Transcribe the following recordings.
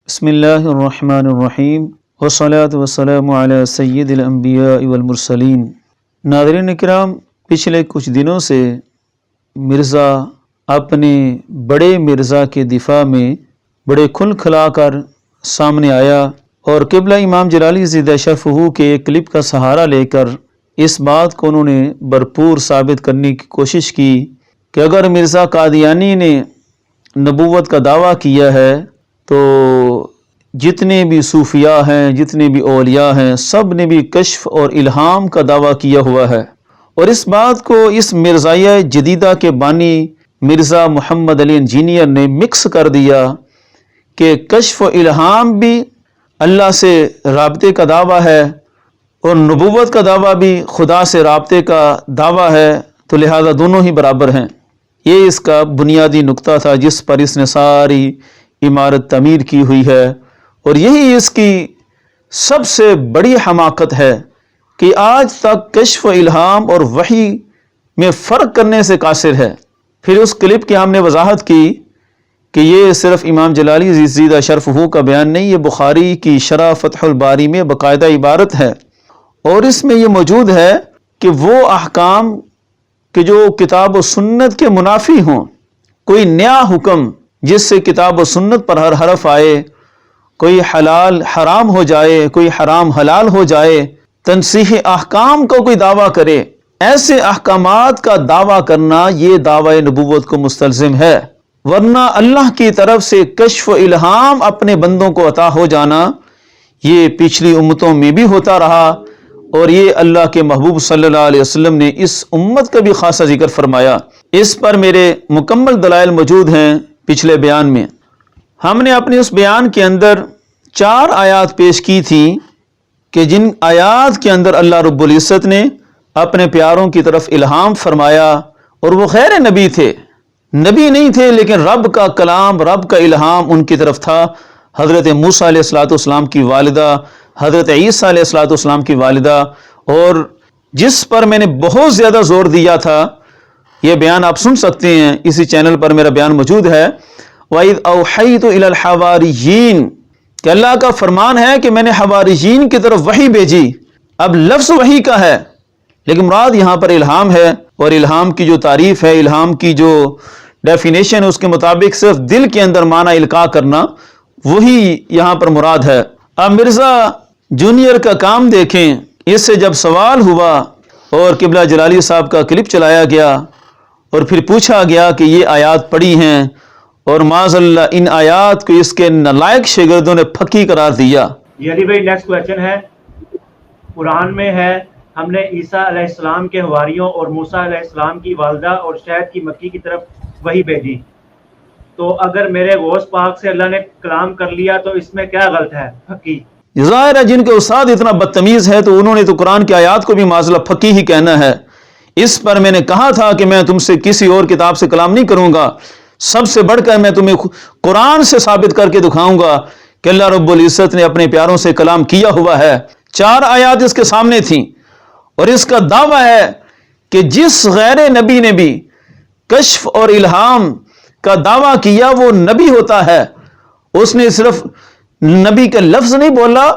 بسم اللہ الرحمن الرحیم والصلاة والسلام علی سید الانبیاء والمرسلین۔ ناظرین اکرام، پچھلے کچھ دنوں سے مرزا اپنے بڑے مرزا کے دفاع میں بڑے کھل کھلا کر سامنے آیا اور قبلہ امام جلالی زیدہ شرفہ کے ایک کلپ کا سہارا لے کر اس بات کو انہوں نے بھرپور ثابت کرنے کی کوشش کی کہ اگر مرزا قادیانی نے نبوت کا دعویٰ کیا ہے تو جتنے بھی صوفیاء ہیں، جتنے بھی اولیاء ہیں، سب نے بھی کشف اور الہام کا دعویٰ کیا ہوا ہے۔ اور اس بات کو اس مرزائیہ جدیدہ کے بانی مرزا محمد علی انجینئر نے مکس کر دیا کہ کشف و الہام بھی اللہ سے رابطے کا دعویٰ ہے اور نبوت کا دعویٰ بھی خدا سے رابطے کا دعویٰ ہے، تو لہذا دونوں ہی برابر ہیں۔ یہ اس کا بنیادی نقطہ تھا جس پر اس نے ساری عمارت تعمیر کی ہوئی ہے، اور یہی اس کی سب سے بڑی حماقت ہے کہ آج تک کشف و الہام اور وحی میں فرق کرنے سے قاصر ہے۔ پھر اس کلپ کی ہم نے وضاحت کی کہ یہ صرف امام جلالی زیدہ شرفہ کا بیان نہیں، یہ بخاری کی شرح فتح الباری میں باقاعدہ عبارت ہے، اور اس میں یہ موجود ہے کہ وہ احکام کہ جو کتاب و سنت کے منافی ہوں، کوئی نیا حکم جس سے کتاب و سنت پر ہر حرف آئے، کوئی حلال حرام ہو جائے، کوئی حرام حلال ہو جائے، تنسیخ احکام کا کوئی دعویٰ کرے، ایسے احکامات کا دعویٰ کرنا یہ دعوی نبوت کو مستلزم ہے، ورنہ اللہ کی طرف سے کشف و الہام اپنے بندوں کو عطا ہو جانا یہ پچھلی امتوں میں بھی ہوتا رہا، اور یہ اللہ کے محبوب صلی اللہ علیہ وسلم نے اس امت کا بھی خاصا ذکر فرمایا۔ اس پر میرے مکمل دلائل موجود ہیں پچھلے بیان میں۔ ہم نے اپنے اس بیان کے اندر 4 آیات پیش کی تھی کہ جن آیات کے اندر اللہ رب العزت نے اپنے پیاروں کی طرف الہام فرمایا، اور وہ غیر نبی تھے، نبی نہیں تھے، لیکن رب کا کلام، رب کا الہام ان کی طرف تھا۔ حضرت موسیٰ علیہ السلام کی والدہ، حضرت عیسیٰ علیہ السلام کی والدہ، اور جس پر میں نے بہت زیادہ زور دیا تھا، یہ بیان آپ سن سکتے ہیں، اسی چینل پر میرا بیان موجود ہے۔ وَإِذْ أَوْحَيْتُ إِلَى الْحَوَارِيِّينَ کہ اللہ کا فرمان ہے کہ میں نے حواریین کی طرف وحی بھیجی۔ اب لفظ وحی کا ہے، لیکن مراد یہاں پر الہام ہے، اور الہام کی جو تعریف ہے، الہام کی جو ڈیفینیشن ہے، اس کے مطابق صرف دل کے اندر معنی القاء کرنا، وہی یہاں پر مراد ہے۔ اب مرزا جونیئر کا کام دیکھیں، اس سے جب سوال ہوا اور قبلہ جلالی صاحب کا کلپ چلایا گیا اور پھر پوچھا گیا کہ یہ آیات پڑھی ہیں، اور معاذ اللہ ان آیات کو اس کے نالائق شاگردوں نے پھکی قرار دیا۔ جی علی بھائی، نیکسٹ کویسچن ہے، قرآن میں ہے ہم نے عیسیٰ علیہ السلام کے حواریوں اور موسیٰ علیہ السلام کی والدہ اور شہد کی مکھی کی طرف وحی بھیجی، تو اگر میرے غوث پاک سے اللہ نے کلام کر لیا تو اس میں کیا غلط ہے؟ پھکی ظاہر ہے جن کے استاد اتنا بدتمیز ہے تو انہوں نے تو قرآن کی آیات کو بھی معاذ اللہ پھکی ہی کہنا ہے۔ اس پر میں نے کہا تھا کہ میں تم سے کسی اور کتاب سے کلام نہیں کروں گا، سب سے بڑھ کر میں تمہیں قرآن سے ثابت کر کے دکھاؤں گا کہ اللہ رب العزت نے اپنے پیاروں سے کلام کیا ہوا ہے۔ 4 آیات اس کے سامنے تھیں، اور اس کا دعویٰ ہے کہ جس غیر نبی نے بھی کشف اور الہام کا دعویٰ کیا وہ نبی ہوتا ہے۔ اس نے صرف نبی کا لفظ نہیں بولا،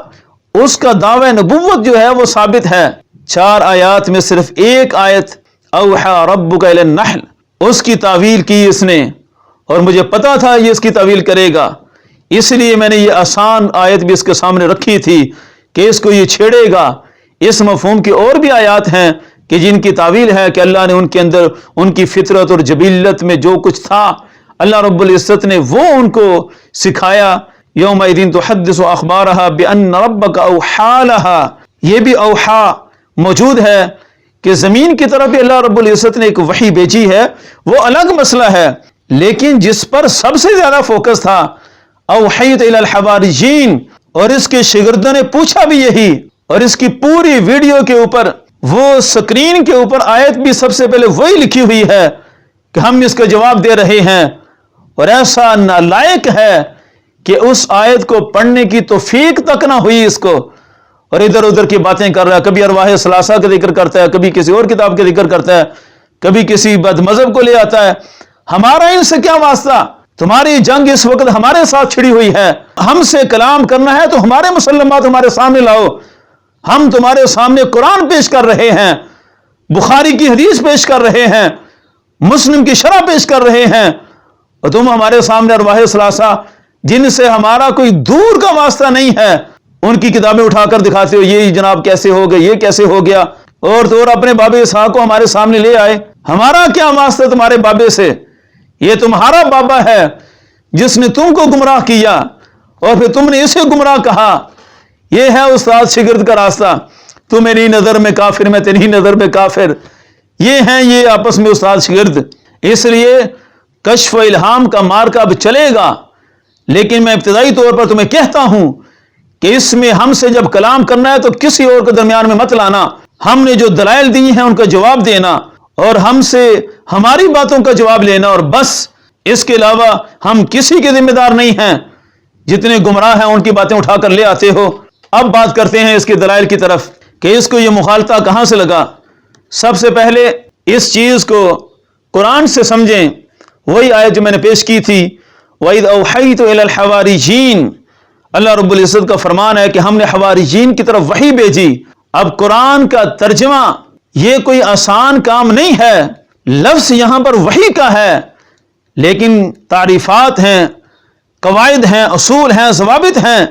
اس کا دعوی نبوت جو ہے وہ ثابت ہے۔ 4 آیات میں صرف ایک آیت اوحى ربک الی النحل، اس کی تعویل کی اس نے، اور مجھے پتا تھا یہ اس کی تعویل کرے گا، اس لیے میں نے یہ آسان آیت بھی اس کے سامنے رکھی تھی کہ اس کو یہ چھیڑے گا۔ اس مفہوم کی اور بھی آیات ہیں کہ جن کی تعویل ہے کہ اللہ نے ان کے اندر ان کی فطرت اور جبلت میں جو کچھ تھا اللہ رب العزت نے وہ ان کو سکھایا۔ یومئذ تحدث اخبارها بان ربک اوحى لها، یہ بھی اوحا موجود ہے کہ زمین کی طرف بھی اللہ رب العزت نے ایک وحی بھیجی ہے، وہ الگ مسئلہ ہے، لیکن جس پر سب سے زیادہ فوکس تھا اوحیت الی الحواریین، اور اس کے شاگردوں نے پوچھا بھی یہی، اور اس کی پوری ویڈیو کے اوپر وہ سکرین کے اوپر آیت بھی سب سے پہلے وہی لکھی ہوئی ہے کہ ہم اس کا جواب دے رہے ہیں، اور ایسا نالائق ہے کہ اس آیت کو پڑھنے کی توفیق تک نہ ہوئی اس کو، اور ادھر ادھر کی باتیں کر رہا ہے، کبھی ارواح ثلاثہ کا ذکر کرتا ہے، کبھی کسی اور کتاب کا ذکر کرتا ہے، کبھی کسی بد مذہب کو لے آتا ہے۔ ہمارا ان سے کیا واسطہ؟ تمہاری جنگ اس وقت ہمارے ساتھ چھڑی ہوئی ہے، ہم سے کلام کرنا ہے تو ہمارے مسلمات ہمارے سامنے لاؤ، ہم تمہارے سامنے قرآن پیش کر رہے ہیں، بخاری کی حدیث پیش کر رہے ہیں، مسلم کی شرح پیش کر رہے ہیں، اور تم ہمارے سامنے ارواح ثلاثہ جن سے ہمارا کوئی دور کا واسطہ نہیں ہے ان کی کتابیں اٹھا کر دکھاتے ہو، یہ جناب کیسے ہو گیا، یہ کیسے ہو گیا، اور تو اور اپنے باب اسحاق کو ہمارے سامنے لے آئے۔ ہمارا کیا واسطہ تمہارے بابے سے، یہ تمہارا بابا ہے جس نے تم کو گمراہ کیا اور پھر تم نے اسے گمراہ کہا۔ یہ ہے استاد شاگرد کا راستہ، تو میری نظر میں کافر، میں تیری نظر میں کافر، یہ ہیں یہ آپس میں استاد شاگرد۔ اس لیے کشف و الہام کا مارکا اب چلے گا، لیکن میں ابتدائی طور پر تمہیں کہتا ہوں کہ اس میں ہم سے جب کلام کرنا ہے تو کسی اور کے درمیان میں مت لانا، ہم نے جو دلائل دی ہیں ان کا جواب دینا اور ہم سے ہماری باتوں کا جواب لینا، اور بس، اس کے علاوہ ہم کسی کے ذمہ دار نہیں ہیں۔ جتنے گمراہ ہیں ان کی باتیں اٹھا کر لے آتے ہو۔ اب بات کرتے ہیں اس کے دلائل کی طرف کہ اس کو یہ مخالطہ کہاں سے لگا۔ سب سے پہلے اس چیز کو قرآن سے سمجھیں، وہی آیت جو میں نے پیش کی تھی، وَإِذْ أَوْحَيْتُ إِلَى الْحَوَارِيِّينَ، اللہ رب العزت کا فرمان ہے کہ ہم نے حواریین کی طرف وحی بھیجی۔ اب قرآن کا ترجمہ یہ کوئی آسان کام نہیں ہے، لفظ یہاں پر وحی کا ہے، لیکن تعریفات ہیں، قواعد ہیں، اصول ہیں، ضوابط ہیں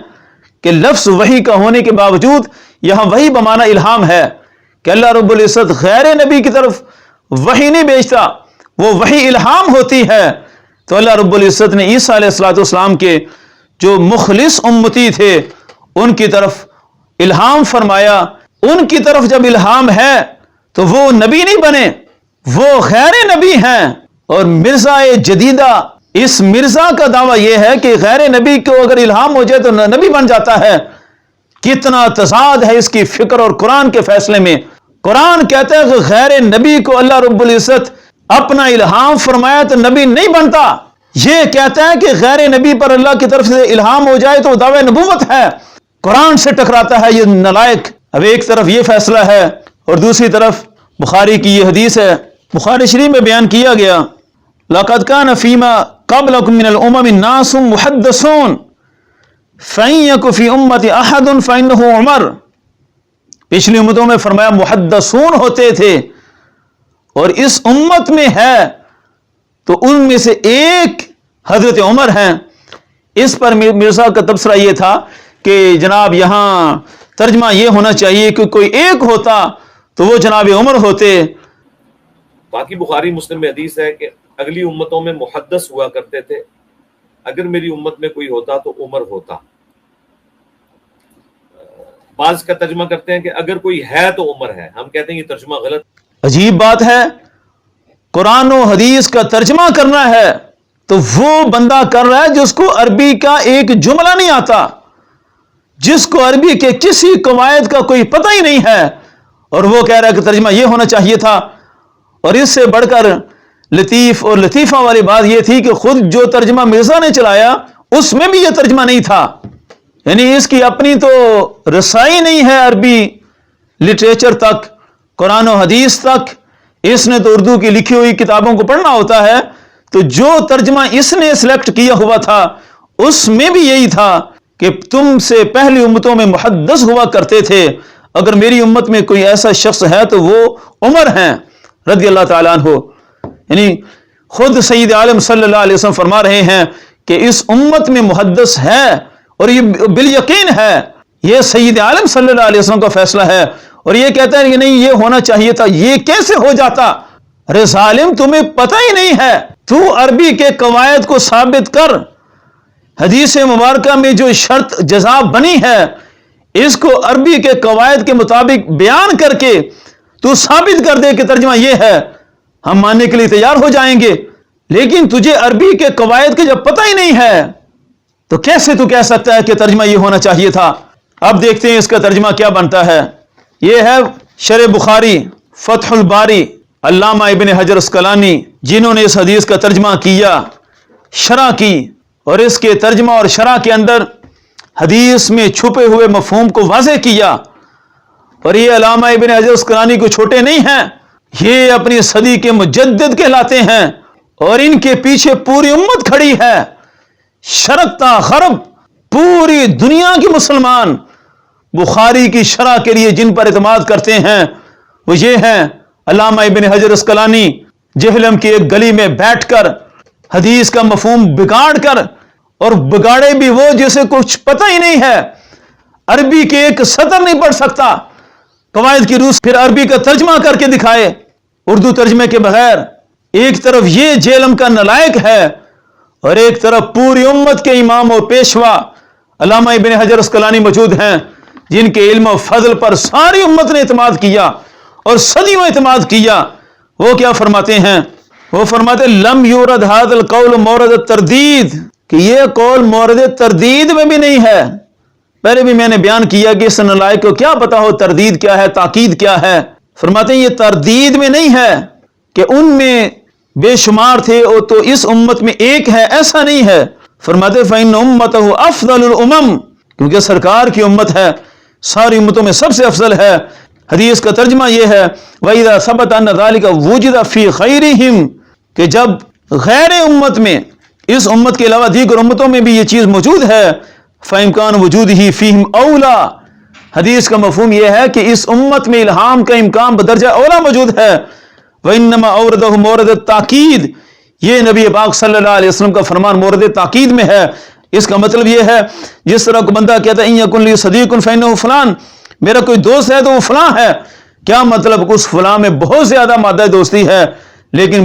کہ لفظ وحی کا ہونے کے باوجود یہاں وحی بمعنی الہام ہے کہ اللہ رب العزت غیر نبی کی طرف وحی نہیں بھیجتا، وہ وحی الہام ہوتی ہے۔ تو اللہ رب العزت نے عیسیٰ علیہ السلام کے جو مخلص امتی تھے ان کی طرف الہام فرمایا۔ ان کی طرف جب الہام ہے تو وہ نبی نہیں بنے، وہ غیر نبی ہیں۔ اور مرزا جدیدہ، اس مرزا کا دعویٰ یہ ہے کہ غیر نبی کو اگر الہام ہو جائے تو نبی بن جاتا ہے۔ کتنا تضاد ہے اس کی فکر اور قرآن کے فیصلے میں۔ قرآن کہتا ہے کہ غیر نبی کو اللہ رب العزت اپنا الہام فرمایا تو نبی نہیں بنتا، یہ کہتا ہے کہ غیر نبی پر اللہ کی طرف سے الہام ہو جائے تو دعوی نبوت ہے۔ قرآن سے ٹکراتا ہے یہ نالائق۔ اب ایک طرف یہ فیصلہ ہے اور دوسری طرف بخاری کی یہ حدیث ہے، بخاری شریف میں بیان کیا گیا، لَقَدْ كَانَ فِي مَا قَبْلَكُم مِّنَ الْأُمَمِ نَاسٌ مُحَدَّثُونَ فَإِن يَكُ فِي أُمَّتِي أَحَدٌ فَإِنَّهُ عُمَرٌ۔ پچھلی امتوں میں فرمایا محدثون ہوتے تھے، اور اس امت میں ہے تو ان میں سے ایک حضرت عمر ہیں۔ اس پر مرزا کا تبصرہ یہ تھا کہ جناب یہاں ترجمہ یہ ہونا چاہیے کہ کوئی ایک ہوتا تو وہ جناب عمر ہوتے۔ باقی بخاری مسلم میں حدیث ہے کہ اگلی امتوں میں محدث ہوا کرتے تھے، اگر میری امت میں کوئی ہوتا تو عمر ہوتا۔ بعض کا ترجمہ کرتے ہیں کہ اگر کوئی ہے تو عمر ہے، ہم کہتے ہیں یہ ترجمہ غلط۔ عجیب بات ہے، قرآن و حدیث کا ترجمہ کرنا ہے تو وہ بندہ کر رہا ہے جس کو عربی کا ایک جملہ نہیں آتا، جس کو عربی کے کسی قواعد کا کوئی پتہ ہی نہیں ہے، اور وہ کہہ رہا ہے کہ ترجمہ یہ ہونا چاہیے تھا۔ اور اس سے بڑھ کر لطیف اور لطیفہ والی بات یہ تھی کہ خود جو ترجمہ مرزا نے چلایا اس میں بھی یہ ترجمہ نہیں تھا، یعنی اس کی اپنی تو رسائی نہیں ہے عربی لٹریچر تک، قرآن و حدیث تک۔ اس نے تو اردو کی لکھی ہوئی کتابوں کو پڑھنا ہوتا ہے، تو جو ترجمہ اس نے سلیکٹ کیا ہوا تھا اس میں بھی یہی تھا کہ تم سے پہلی امتوں میں محدث ہوا کرتے تھے، اگر میری امت میں کوئی ایسا شخص ہے تو وہ عمر ہیں رضی اللہ تعالیٰ عنہ۔ یعنی خود سید عالم صلی اللہ علیہ وسلم فرما رہے ہیں کہ اس امت میں محدث ہے، اور یہ بالیقین ہے، یہ سید عالم صلی اللہ علیہ وسلم کا فیصلہ ہے، اور یہ کہتا ہے کہ نہیں یہ ہونا چاہیے تھا، یہ کیسے ہو جاتا؟ ارے ظالم، تمہیں پتہ ہی نہیں ہے، تو عربی کے قواعد کو ثابت کر، حدیث مبارکہ میں جو شرط جزا بنی ہے اس کو عربی کے قواعد کے مطابق بیان کر کے تو ثابت کر دے کہ ترجمہ یہ ہے، ہم ماننے کے لیے تیار ہو جائیں گے۔ لیکن تجھے عربی کے قواعد کے جب پتہ ہی نہیں ہے تو کیسے تو کہہ سکتا ہے کہ ترجمہ یہ ہونا چاہیے تھا؟ اب دیکھتے ہیں اس کا ترجمہ کیا بنتا ہے۔ یہ ہے شرح بخاری فتح الباری، علامہ ابن حجر اسقلانی جنہوں نے اس حدیث کا ترجمہ کیا، شرح کی، اور اس کے ترجمہ اور شرح کے اندر حدیث میں چھپے ہوئے مفہوم کو واضح کیا۔ اور یہ علامہ ابن حجر اسقلانی کو چھوٹے نہیں ہیں، یہ اپنی صدی کے مجدد کہلاتے ہیں، اور ان کے پیچھے پوری امت کھڑی ہے، شرق تا غرب، پوری دنیا کے مسلمان بخاری کی شرح کے لیے جن پر اعتماد کرتے ہیں وہ یہ ہیں علامہ ابن حجر اسقلانی، جہلم کی ایک گلی میں بیٹھ کر حدیث کا مفہوم بگاڑ کر، اور بگاڑے بھی وہ جسے کچھ پتہ ہی نہیں ہے، عربی کے ایک سطر نہیں پڑھ سکتا، قواعد کی روح سے پھر عربی کا ترجمہ کر کے دکھائے اردو ترجمے کے بغیر۔ ایک طرف یہ جہلم کا نلائق ہے اور ایک طرف پوری امت کے امام اور پیشوا علامہ ابن حجر اسقلانی موجود ہیں، جن کے علم و فضل پر ساری امت نے اعتماد کیا اور صدیوں اعتماد کیا۔ وہ کیا فرماتے ہیں؟ وہ فرماتے لم یورد ھذا القول مورد التردید، کہ یہ قول مورد تردید میں بھی نہیں ہے۔ پہلے بھی میں نے بیان کیا کہ اس نلائق کو کیا پتا ہو تردید کیا ہے، تاکید کیا ہے۔ فرماتے ہیں یہ تردید میں نہیں ہے کہ ان میں بے شمار تھے اور تو اس امت میں ایک ہے، ایسا نہیں ہے۔ فرماتے فإن أمته أفضل الأمم، کیونکہ سرکار کی امت ہے، ساری امتوں میں سب سے افضل ہے۔ حدیث کا ترجمہ یہ ہے وَإِذَا ثَبَتَ أَنَّ ذَلِكَ وُجِدَ فِي غَيْرِهِمْ، کہ جب غیر امت میں، اس امت کے علاوہ دیگر امتوں میں بھی یہ چیز موجود ہے، فَإِمْكَانُ وُجُودِهِ فِيهِمْ أَوْلَى، حدیث کا مفہوم یہ ہے کہ اس امت میں الہام کا امکان بدرجہ اولا موجود ہے۔ وَإِنَّمَا أَوْرَدَهُ مورد التاکید، یہ نبی پاک صلی اللہ علیہ وسلم کا فرمان مورد تاکید میں ہے۔ اس کا مطلب یہ ہے جس طرح کو بندہ کہتا ہے اِن یکن لی صدیق فإنہ فلان، میرا کوئی دوست ہے تو وہ فلاں ہے، کیا مطلب اس فلاں میں بہت زیادہ مادہ دوستی ہے لیکن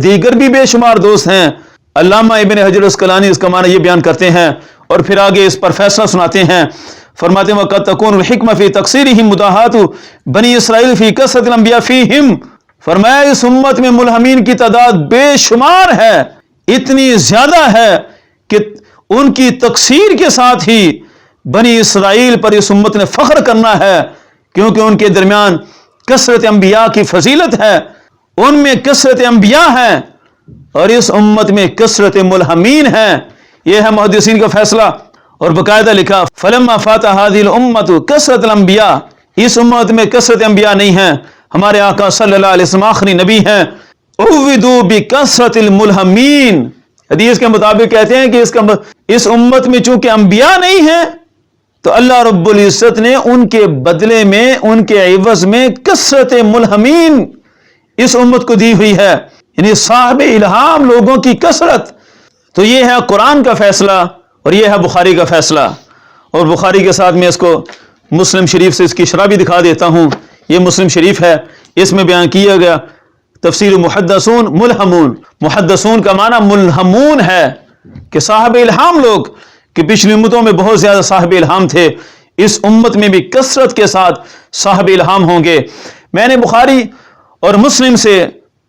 دیگر بھی بے شمار دوست ہیں۔ علامہ ابن حجر اسقلانی اس کا معنی یہ بیان کرتے ہیں اور پھر آگے اس پر فیصلہ سناتے ہیں۔ فرماتے ہیں وَقَدْ تَكُونُ الْحِكْمَةُ فِي تَقْصِيرِهِمْ مُدَاهَاةُ بنی اسرائیل فِي كَثْرَةِ الْأَنْبِيَاءِ فِيهِمْ، فرمایا اس امت میں ملہمین کی تعداد بے شمار ہے، اتنی زیادہ ہے کہ ان کی تقصیر کے ساتھ ہی بنی اسرائیل پر اس امت نے فخر کرنا ہے، کیونکہ ان کے درمیان کثرت انبیاء کی فضیلت ہے، ان میں کثرت انبیاء ہیں اور اس امت میں کثرت ملہمین ہیں۔ یہ ہے محدثین کا فیصلہ، اور باقاعدہ لکھا فلما فات هذه الامه کثرت الانبیاء، اس امت میں کثرت انبیاء نہیں ہیں، ہمارے آقا صلی اللہ علیہ وسلم آخری نبی ہیں۔ عوّدوا بکثرت الملہمین، حدیث کے مطابق کہتے ہیں کہ اس امت میں چونکہ انبیاء نہیں ہیں تو اللہ رب العزت نے ان کے بدلے میں، ان کے عوض میں کثرت ملہمین اس امت کو دی ہوئی ہے، یعنی صاحب الہام لوگوں کی کثرت۔ تو یہ ہے قرآن کا فیصلہ اور یہ ہے بخاری کا فیصلہ، اور بخاری کے ساتھ میں اس کو مسلم شریف سے اس کی شرح بھی دکھا دیتا ہوں۔ یہ مسلم شریف ہے، اس میں بیان کیا گیا تفسیر محدثون ملہمون، محدثون کا معنی ملہمون ہے کہ صاحب الہام لوگ، کہ پچھلی امتوں میں بہت زیادہ صاحب الہام تھے، اس امت میں بھی کثرت کے ساتھ صاحب الہام ہوں گے۔ میں نے بخاری اور مسلم سے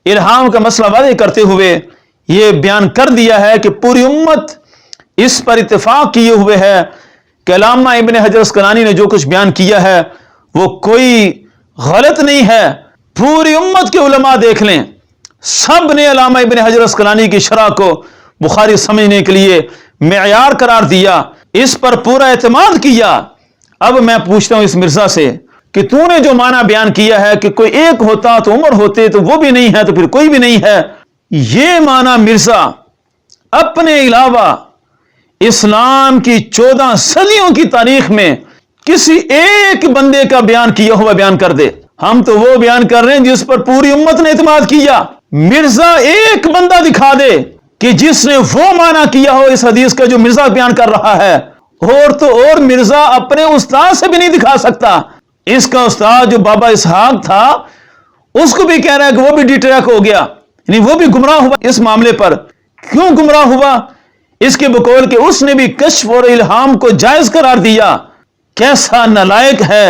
الہام کا مسئلہ واضح کرتے ہوئے یہ بیان کر دیا ہے کہ پوری امت اس پر اتفاق کیے ہوئے ہے کہ علامہ ابن حجر اسقلانی نے جو کچھ بیان کیا ہے وہ کوئی غلط نہیں ہے۔ پوری امت کے علماء دیکھ لیں، سب نے علامہ ابن حجر اسقلانی کی شرح کو بخاری سمجھنے کے لیے معیار قرار دیا، اس پر پورا اعتماد کیا۔ اب میں پوچھتا ہوں اس مرزا سے کہ تو نے جو معنی بیان کیا ہے کہ کوئی ایک ہوتا تو عمر ہوتے، تو وہ بھی نہیں ہے تو پھر کوئی بھی نہیں ہے، یہ معنی مرزا اپنے علاوہ اسلام کی 14 صدیوں کی تاریخ میں کسی ایک بندے کا بیان کیا ہوا بیان کر دے۔ ہم تو وہ بیان کر رہے ہیں جس پر پوری امت نے اعتماد کیا۔ مرزا ایک بندہ دکھا دے کہ جس نے وہ معنی کیا ہو اس حدیث کا جو مرزا بیان کر رہا ہے، اور مرزا اپنے استاد سے بھی نہیں دکھا سکتا۔ اس کا استاد جو بابا اسحاق تھا اس کو بھی کہہ رہا ہے کہ وہ بھی ڈی ٹریک ہو گیا، یعنی وہ بھی گمراہ ہوا اس معاملے پر۔ کیوں گمراہ ہوا؟ اس کے بقول کہ اس نے بھی کشف اور الہام کو جائز قرار دیا۔ کیسا نالائق ہے!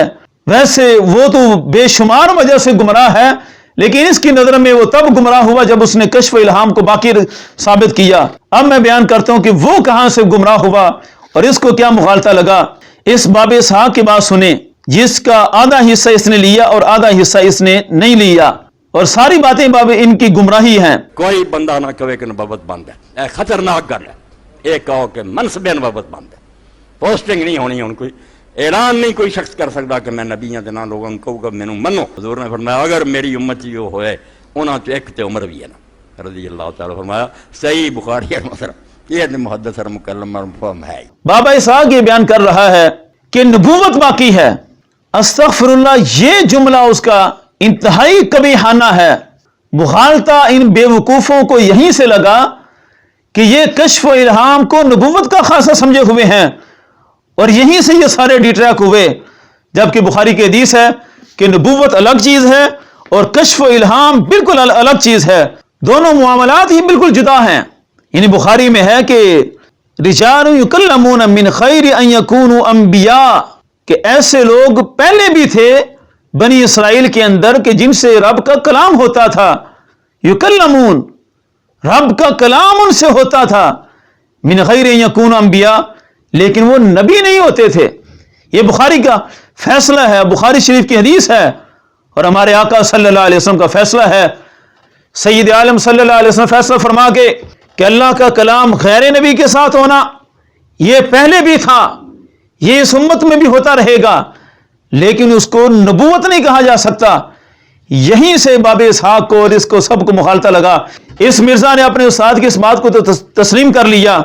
ویسے وہ تو بے شمار وجہ سے گمراہ ہے، لیکن اس کی نظر میں وہ تب گمراہ ہوا جب اس نے کشف و الہام کو باقی ثابت کیا۔ اب میں بیان کرتا ہوں کہ وہ کہاں سے گمراہ ہوا اور اس کو کیا مغالطہ لگا۔ اس باب اسحاق کی بات سنیں، جس کا آدھا حصہ اس نے لیا اور آدھا حصہ اس نے نہیں لیا، اور ساری باتیں باب ان کی گمراہی ہیں۔ کوئی بندہ نہ کہے کہ نبوت بند ہے، اے خطرناک گل ہے۔ ایک کہو کہ منصب نبوت بند ہے، پوسٹنگ نہیں ہونی، ان کوئی اعلان نہیں کوئی شخص کر سکتا کہ میں نبی ہاں تے لوگوں کو کہوں گا مینوں منو۔ حضور نے فرمایا اگر میری امت جو ہوئے انہاں چ ایک تے عمر بھی ہے نا، رضی اللہ تعالیٰ فرمایا صحیح بخاری اور یہ محدث اور مکلم اور مفہوم ہے. بابا اسحاق یہ بیان کر رہا ہے کہ نبوت باقی ہے. استغفر اللہ، یہ جملہ اس کا انتہائی قبیحانہ ہے. مغالطہ ان بے وقوفوں کو یہیں سے لگا کہ یہ کشف و الہام کو نبوت کا خاصہ سمجھے ہوئے ہیں اور یہیں سے یہ سارے ڈیٹریک ہوئے، جبکہ بخاری کی حدیث ہے کہ نبوت الگ چیز ہے اور کشف و الہام بالکل الگ چیز ہے. دونوں معاملات ہی بالکل جدا ہیں. یعنی بخاری میں ہے کہ رجال یکلمون من خیر ان یکونوا انبیاء، کہ ایسے لوگ پہلے بھی تھے بنی اسرائیل کے اندر کہ جن سے رب کا کلام ہوتا تھا. یکلمون، رب کا کلام ان سے ہوتا تھا. من خیر ان یکونوا انبیاء، لیکن وہ نبی نہیں ہوتے تھے. یہ بخاری کا فیصلہ ہے، بخاری شریف کی حدیث ہے اور ہمارے آقا صلی اللہ علیہ وسلم کا فیصلہ ہے. سید عالم صلی اللہ علیہ وسلم فیصلہ فرما کے کہ اللہ کا کلام غیر نبی کے ساتھ ہونا یہ پہلے بھی تھا، یہ اس امت میں بھی ہوتا رہے گا، لیکن اس کو نبوت نہیں کہا جا سکتا. یہیں سے باب اسحاق کو اور اس کو سب کو مخالطہ لگا. اس مرزا نے اپنے استاد کی اس بات کو تو تسلیم کر لیا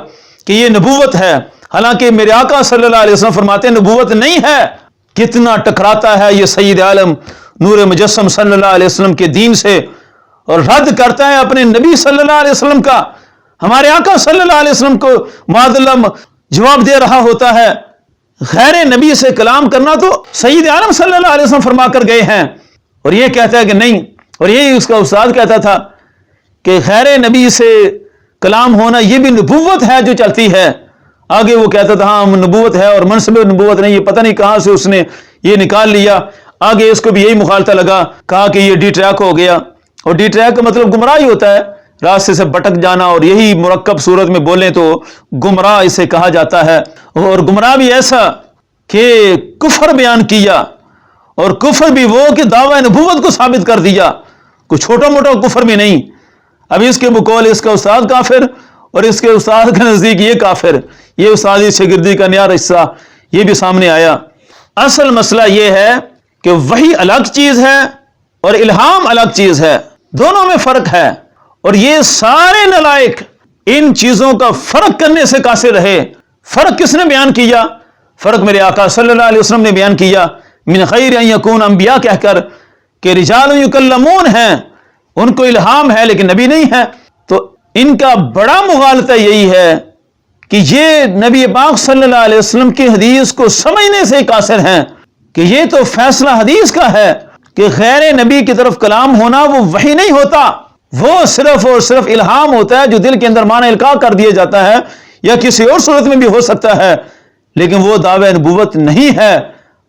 کہ یہ نبوت ہے، حالانکہ میرے آقا صلی اللہ علیہ وسلم فرماتے ہیں نبوت نہیں ہے. کتنا ٹکراتا ہے یہ سید عالم نور مجسم صلی اللہ علیہ وسلم کے دین سے اور رد کرتا ہے اپنے نبی صلی اللہ علیہ وسلم کا. ہمارے آقا صلی اللہ علیہ وسلم کو معاذ اللہ جواب دے رہا ہوتا ہے. غیر نبی سے کلام کرنا تو سید عالم صلی اللہ علیہ وسلم فرما کر گئے ہیں اور یہ کہتا ہے کہ نہیں. اور یہی اس کا استاد کہتا تھا کہ غیر نبی سے کلام ہونا یہ بھی نبوت ہے جو چلتی ہے. آگے وہ کہتا تھا ہاں نبوت ہے اور منصب نبوت نہیں، یہ پتہ نہیں کہاں سے اس نے یہ نکال لیا. آگے اس کو بھی یہی مخالطہ لگا، کہا کہ یہ ڈی ٹریک ہو گیا. اور ڈی ٹریک کا مطلب گمراہ ہی ہوتا ہے، راستے سے بھٹک جانا، اور یہی مرکب صورت میں بولیں تو گمراہ اسے کہا جاتا ہے. اور گمراہ بھی ایسا کہ کفر بیان کیا، اور کفر بھی وہ کہ دعوی نبوت کو ثابت کر دیا، کوئی چھوٹا موٹا کفر بھی نہیں. اب اس کے بقول اس کا استاد کافر اور اس کے استاد کے نزدیک یہ کافر. یہ استادی شاگردی کا نیا رشتہ یہ بھی سامنے آیا. اصل مسئلہ یہ ہے کہ وحی الگ چیز ہے اور الہام الگ چیز ہے، دونوں میں فرق ہے. اور یہ سارے نالائق ان چیزوں کا فرق کرنے سے قاصر رہے. فرق کس نے بیان کیا؟ فرق میرے آقا صلی اللہ علیہ وسلم نے بیان کیا. من خیر ان یکون انبیاء کہہ کر کہ رجال یکلمون ہیں، ان کو الہام ہے لیکن نبی نہیں ہے. تو ان کا بڑا مغالطہ یہی ہے کہ یہ نبی پاک صلی اللہ علیہ وسلم کی حدیث کو سمجھنے سے قاصر ہیں کہ یہ تو فیصلہ حدیث کا ہے کہ غیر نبی کی طرف کلام ہونا وہ وحی نہیں ہوتا، وہ صرف اور صرف الہام ہوتا ہے جو دل کے اندر معنی القاء کر دیا جاتا ہے، یا کسی اور صورت میں بھی ہو سکتا ہے، لیکن وہ دعوی نبوت نہیں ہے.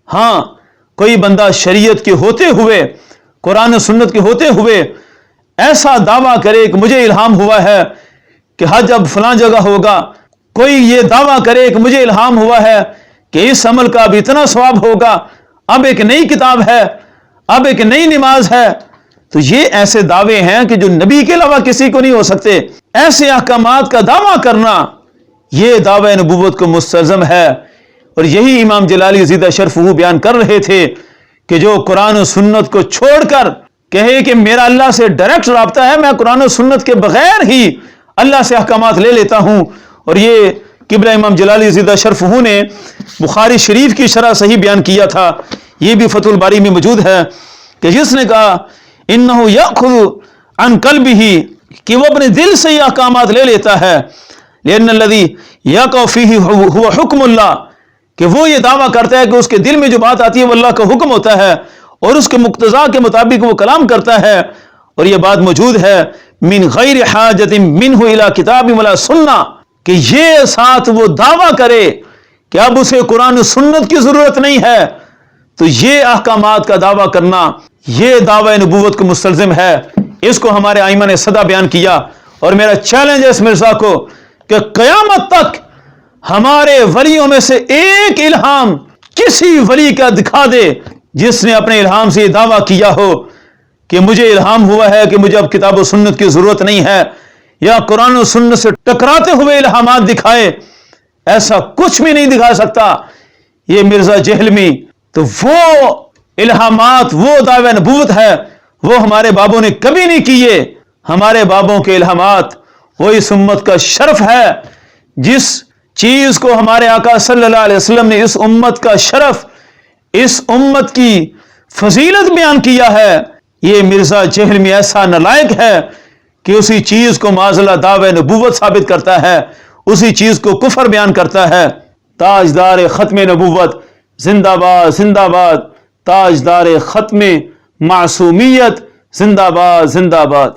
ہاں کوئی بندہ شریعت کے ہوتے ہوئے، قرآن و سنت کے ہوتے ہوئے ایسا دعویٰ کرے کہ مجھے الہام ہوا ہے کہ حج اب فلاں جگہ ہوگا، کوئی یہ دعویٰ کرے کہ مجھے الہام ہوا ہے کہ اس عمل کا اب اتنا ثواب ہوگا، اب ایک نئی کتاب ہے، اب ایک نئی نماز ہے، تو یہ ایسے دعوے ہیں کہ جو نبی کے علاوہ کسی کو نہیں ہو سکتے. ایسے احکامات کا دعویٰ کرنا یہ دعوی نبوت کو مستلزم ہے. اور یہی امام جلالی زیدہ شرفہ بیان کر رہے تھے کہ جو قرآن و سنت کو چھوڑ کر کہے کہ میرا اللہ سے ڈائریکٹ رابطہ ہے، میں قرآن و سنت کے بغیر ہی اللہ سے احکامات لے لیتا ہوں. اور یہ قبلہ امام جلالی زیدہ شرفہ نے بخاری شریف کی شرح صحیح بیان کیا تھا، یہ بھی فتح الباری میں موجود ہے کہ جس نے کہا انہ یأخذ عن قلبہ، کہ وہ اپنے دل سے یہ احکامات لے لیتا ہے، لأن الذی یقع فیہ هو حکم اللہ، کہ وہ یہ دعویٰ کرتا ہے کہ اس کے دل میں جو بات آتی ہے وہ اللہ کا حکم ہوتا ہے اور اس کے مقتضا کے مطابق وہ کلام کرتا ہے. اور یہ بات موجود ہے من غیر حاجت منہ الی کتاب ولا سنہ، کہ یہ ساتھ وہ دعویٰ کرے کہ اب اسے قرآن و سنت کی ضرورت نہیں ہے. تو یہ احکامات کا دعویٰ کرنا یہ دعوی نبوت کو مستلزم ہے. اس کو ہمارے ائمہ نے صدا بیان کیا. اور میرا چیلنج ہے اس مرزا کو کہ قیامت تک ہمارے ولیوں میں سے ایک الہام کسی ولی کا دکھا دے جس نے اپنے الہام سے یہ دعویٰ کیا ہو کہ مجھے الہام ہوا ہے کہ مجھے اب کتاب و سنت کی ضرورت نہیں ہے، یا قرآن و سنت سے ٹکراتے ہوئے الہامات دکھائے. ایسا کچھ بھی نہیں دکھا سکتا یہ مرزا جہلمی. تو وہ الہامات وہ دعوی نبوت ہے وہ ہمارے بابوں نے کبھی نہیں کیے. ہمارے بابوں کے الہامات، وہ اس امت کا شرف ہے. جس چیز کو ہمارے آقا صلی اللہ علیہ وسلم نے اس امت کا شرف، اس امت کی فضیلت بیان کیا ہے، یہ مرزا جہلمی ایسا نالائق ہے کہ اسی چیز کو معاذاللہ دعوی نبوت ثابت کرتا ہے، اسی چیز کو کفر بیان کرتا ہے. تاجدار ختم نبوت زندہ باد زندہ باد، تاجدار ختم معصومیت زندہ باد زندہ باد.